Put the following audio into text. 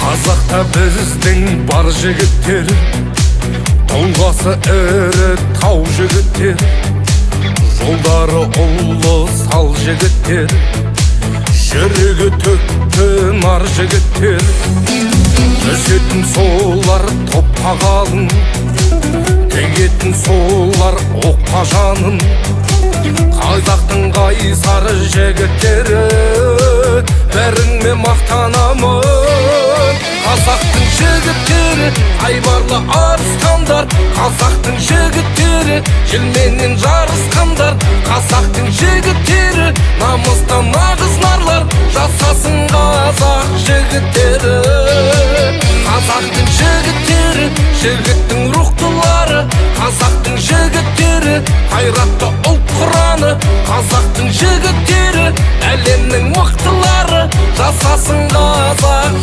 Қазақта біздің бар жігіттер, тұлғасы ірі тау жігіттер, жолдары ұлы сал жігіттер, жүрегі төкті нар жігіттер. Өсетін солар топқа қалың, тегетін солар оққа жанын. Қазақтың қайсар жігіттері, бәріңме мақтанамын. Қазақтың жігіттері айбарлы арыстандар, қазақтың жігіттері желменен жарысқандар. Қазақтың жігіттері намыстан нағыз нарлар, жасасын қазақ жігіттері. Қазақтың жігіттері жігіттің рухтылары, қазақтың жігіттері қайратты ұлт құраны. Қазақтың жігіттері әлемнің мықтылары, жасасын қазақ